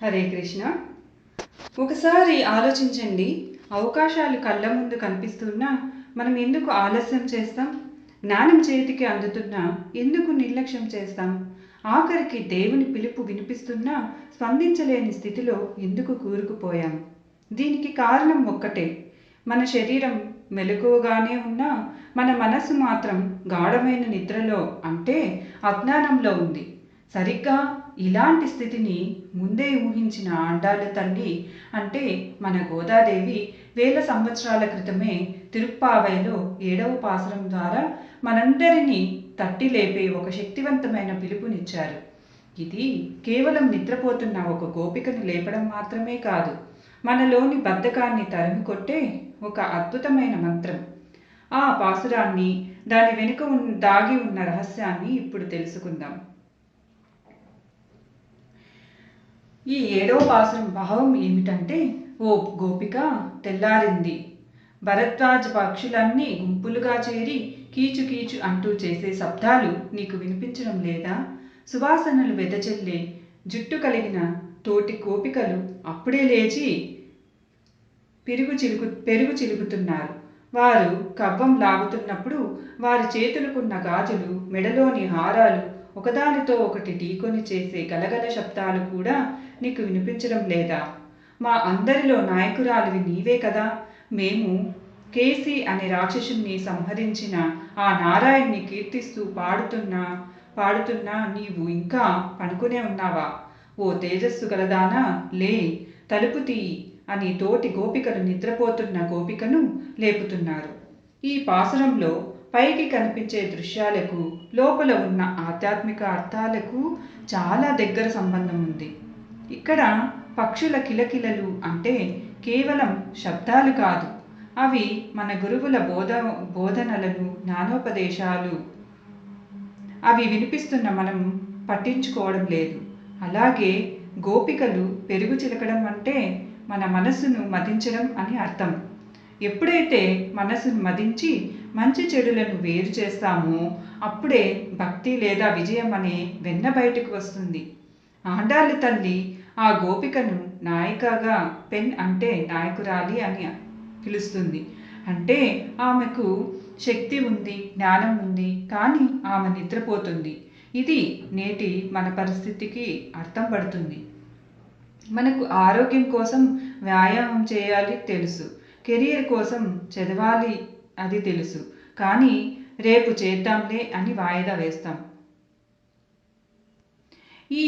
హరే కృష్ణ. ఒకసారి ఆలోచించండి. అవకాశాలు కళ్ళ ముందు కనిపిస్తున్నా మనం ఎందుకు ఆలస్యం చేస్తాం? జ్ఞానం చేతికి అందుతున్నా ఎందుకు నిర్లక్ష్యం చేస్తాం? ఆఖరికి దేవుని పిలుపు వినిపిస్తున్నా స్పందించలేని స్థితిలో ఎందుకు కూరుకుపోయాం? దీనికి కారణం ఒక్కటే. మన శరీరం మెలకువగానే ఉన్నా మన మనస్సు మాత్రం గాఢమైన నిద్రలో, అంటే అజ్ఞానంలో ఉంది. సరిగ్గా ఇలాంటి స్థితిని ముందే ఊహించిన ఆండాళ్ళ తల్లి అంటే మన గోదాదేవి వేల సంవత్సరాల క్రితమే తిరుప్పావైలో 7వ పాసురం ద్వారా మనందరినీ తట్టి లేపే ఒక శక్తివంతమైన పిలుపునిచ్చారు. ఇది కేవలం నిద్రపోతున్న ఒక గోపికను లేపడం మాత్రమే కాదు, మనలోని బద్ధకాన్ని తరిమి కొట్టే ఒక అద్భుతమైన మంత్రం. ఆ పాసురాన్ని, దాని వెనుక దాగి ఉన్న రహస్యాన్ని ఇప్పుడు తెలుసుకుందాం. ఈ 7వ పాసురం భావం ఏమిటంటే, ఓ గోపిక, తెల్లారింది. భరద్వాజ పక్షులన్నీ గుంపులుగా చేరి కీచు కీచు అంటూ చేసే శబ్దాలు నీకు వినిపించడం లేదా? సువాసనలు వెదజల్లే జుట్టు కలిగిన తోటి గోపికలు అప్పుడే లేచి పెరుగు చిలుకుతున్నారు. వారు కవ్వం లాగుతున్నప్పుడు వారి చేతులకున్న గాజులు, మెడలోని హారాలు ఒకదానితో ఒకటి ఢీకొని చేసే గలగల శబ్దాలు కూడా నీకు వినిపించడం లేదా? మా అందరిలో నాయకురాలివి నీవే కదా. మేము కేసి అనే రాక్షసుని సంహరించిన ఆ నారాయణ్ణి కీర్తిస్తూ పాడుతున్నా నీవు ఇంకా పనుకునే ఉన్నావా? ఓ తేజస్సు గలదానా, లే, తలుపు తీయి అని తోటి గోపికలు నిద్రపోతున్న గోపికను లేపుతున్నారు. ఈ పాసురంలో పైకి కనిపించే దృశ్యాలకు లోపల ఉన్న ఆధ్యాత్మిక అర్థాలకు చాలా దగ్గర సంబంధం ఉంది. ఇక్కడ పక్షుల కిలకిలలు అంటే కేవలం శబ్దాలు కాదు, అవి మన గురువుల బోధనలను, జ్ఞానోపదేశాలు. అవి వినిపిస్తున్న మనం పట్టించుకోవడం లేదు. అలాగే గోపికలు పెరుగు చిలకడం అంటే మన మనస్సును మదించడం అని అర్థం. ఎప్పుడైతే మనసును మదించి మంచి చెడులను వేరు చేస్తామో అప్పుడే భక్తి లేదా విజయం అనే వెన్న బయటకు వస్తుంది. ఆండాళ్ళ తల్లి ఆ గోపికను నాయికగా, పెన్ అంటే నాయకురాలి అని పిలుస్తుంది. అంటే ఆమెకు శక్తి ఉంది, జ్ఞానం ఉంది, కానీ ఆమె నిద్రపోతుంది. ఇది నేటి మన పరిస్థితికి అర్థం పడుతుంది. మనకు ఆరోగ్యం కోసం వ్యాయామం చేయాలి తెలుసు, కెరియర్ కోసం చదవాలి అది తెలుసు, కానీ రేపు చేద్దాంలే అని వాయిదా వేస్తాం. ఈ